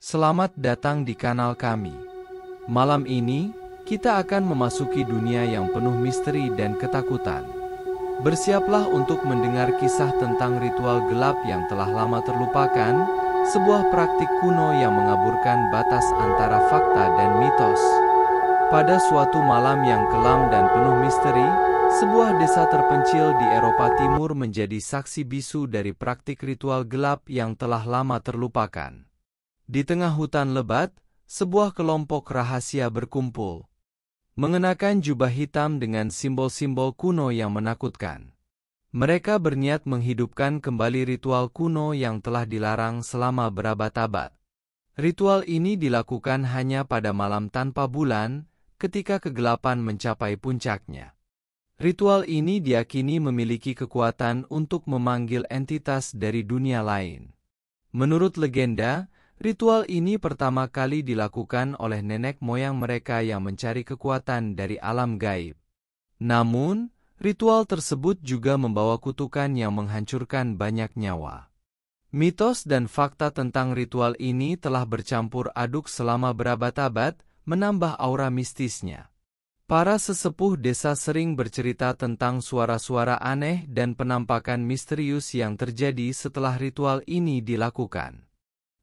Selamat datang di kanal kami. Malam ini, kita akan memasuki dunia yang penuh misteri dan ketakutan. Bersiaplah untuk mendengar kisah tentang ritual gelap yang telah lama terlupakan, sebuah praktik kuno yang mengaburkan batas antara fakta dan mitos. Pada suatu malam yang kelam dan penuh misteri, sebuah desa terpencil di Eropa Timur menjadi saksi bisu dari praktik ritual gelap yang telah lama terlupakan. Di tengah hutan lebat, sebuah kelompok rahasia berkumpul, mengenakan jubah hitam dengan simbol-simbol kuno yang menakutkan. Mereka berniat menghidupkan kembali ritual kuno yang telah dilarang selama berabad-abad. Ritual ini dilakukan hanya pada malam tanpa bulan, ketika kegelapan mencapai puncaknya. Ritual ini diyakini memiliki kekuatan untuk memanggil entitas dari dunia lain. Menurut legenda, ritual ini pertama kali dilakukan oleh nenek moyang mereka yang mencari kekuatan dari alam gaib. Namun, ritual tersebut juga membawa kutukan yang menghancurkan banyak nyawa. Mitos dan fakta tentang ritual ini telah bercampur aduk selama berabad-abad, menambah aura mistisnya. Para sesepuh desa sering bercerita tentang suara-suara aneh dan penampakan misterius yang terjadi setelah ritual ini dilakukan.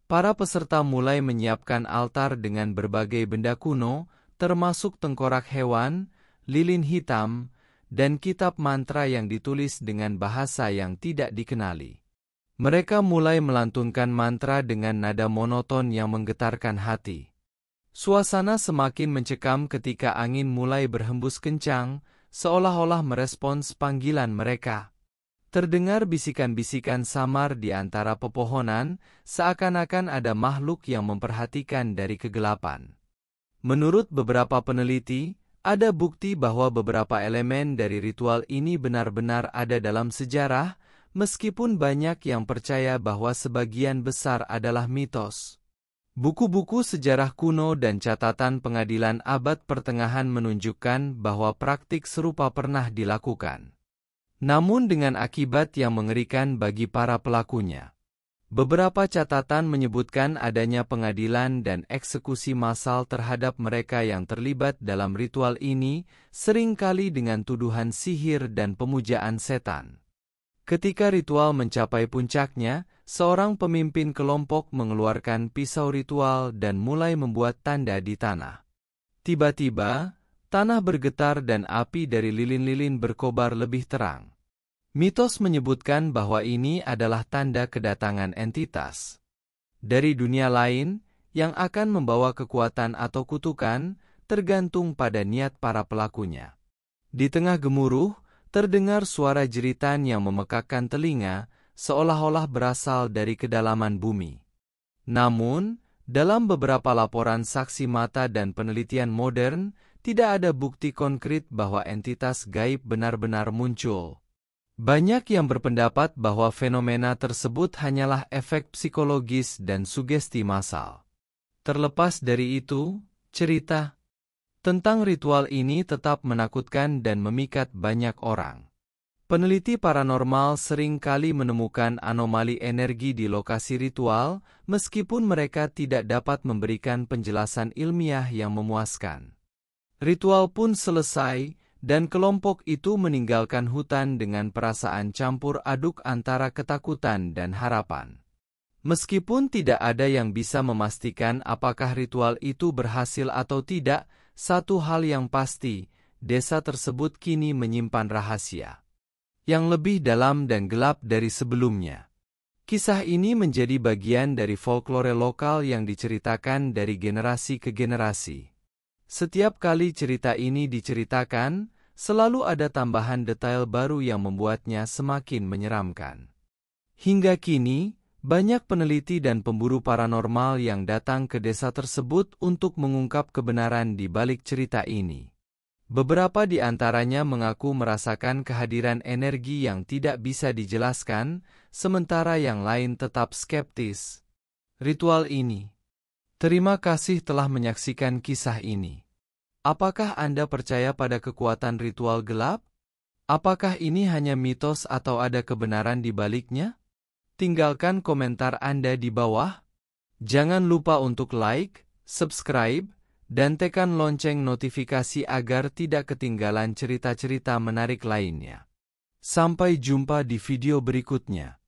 Para peserta mulai menyiapkan altar dengan berbagai benda kuno, termasuk tengkorak hewan, lilin hitam, dan kitab mantra yang ditulis dengan bahasa yang tidak dikenali. Mereka mulai melantunkan mantra dengan nada monoton yang menggetarkan hati. Suasana semakin mencekam ketika angin mulai berhembus kencang, seolah-olah merespons panggilan mereka. Terdengar bisikan-bisikan samar di antara pepohonan, seakan-akan ada makhluk yang memperhatikan dari kegelapan. Menurut beberapa peneliti, ada bukti bahwa beberapa elemen dari ritual ini benar-benar ada dalam sejarah, meskipun banyak yang percaya bahwa sebagian besar adalah mitos. Buku-buku sejarah kuno dan catatan pengadilan abad pertengahan menunjukkan bahwa praktik serupa pernah dilakukan. Namun dengan akibat yang mengerikan bagi para pelakunya. Beberapa catatan menyebutkan adanya pengadilan dan eksekusi massal terhadap mereka yang terlibat dalam ritual ini, seringkali dengan tuduhan sihir dan pemujaan setan. Ketika ritual mencapai puncaknya, seorang pemimpin kelompok mengeluarkan pisau ritual dan mulai membuat tanda di tanah. Tiba-tiba, tanah bergetar dan api dari lilin-lilin berkobar lebih terang. Mitos menyebutkan bahwa ini adalah tanda kedatangan entitas dari dunia lain yang akan membawa kekuatan atau kutukan, tergantung pada niat para pelakunya. Di tengah gemuruh, terdengar suara jeritan yang memekakkan telinga, seolah-olah berasal dari kedalaman bumi. Namun, dalam beberapa laporan saksi mata dan penelitian modern, tidak ada bukti konkret bahwa entitas gaib benar-benar muncul. Banyak yang berpendapat bahwa fenomena tersebut hanyalah efek psikologis dan sugesti massal. Terlepas dari itu, cerita tentang ritual ini tetap menakutkan dan memikat banyak orang. Peneliti paranormal sering kali menemukan anomali energi di lokasi ritual, meskipun mereka tidak dapat memberikan penjelasan ilmiah yang memuaskan. Ritual pun selesai, dan kelompok itu meninggalkan hutan dengan perasaan campur aduk antara ketakutan dan harapan. Meskipun tidak ada yang bisa memastikan apakah ritual itu berhasil atau tidak, satu hal yang pasti, desa tersebut kini menyimpan rahasia yang lebih dalam dan gelap dari sebelumnya. Kisah ini menjadi bagian dari folklore lokal yang diceritakan dari generasi ke generasi. Setiap kali cerita ini diceritakan, selalu ada tambahan detail baru yang membuatnya semakin menyeramkan. Hingga kini, banyak peneliti dan pemburu paranormal yang datang ke desa tersebut untuk mengungkap kebenaran di balik cerita ini. Beberapa di antaranya mengaku merasakan kehadiran energi yang tidak bisa dijelaskan, sementara yang lain tetap skeptis. Ritual ini. Terima kasih telah menyaksikan kisah ini. Apakah Anda percaya pada kekuatan ritual gelap? Apakah ini hanya mitos atau ada kebenaran di baliknya? Tinggalkan komentar Anda di bawah. Jangan lupa untuk like, subscribe, dan tekan lonceng notifikasi agar tidak ketinggalan cerita-cerita menarik lainnya. Sampai jumpa di video berikutnya.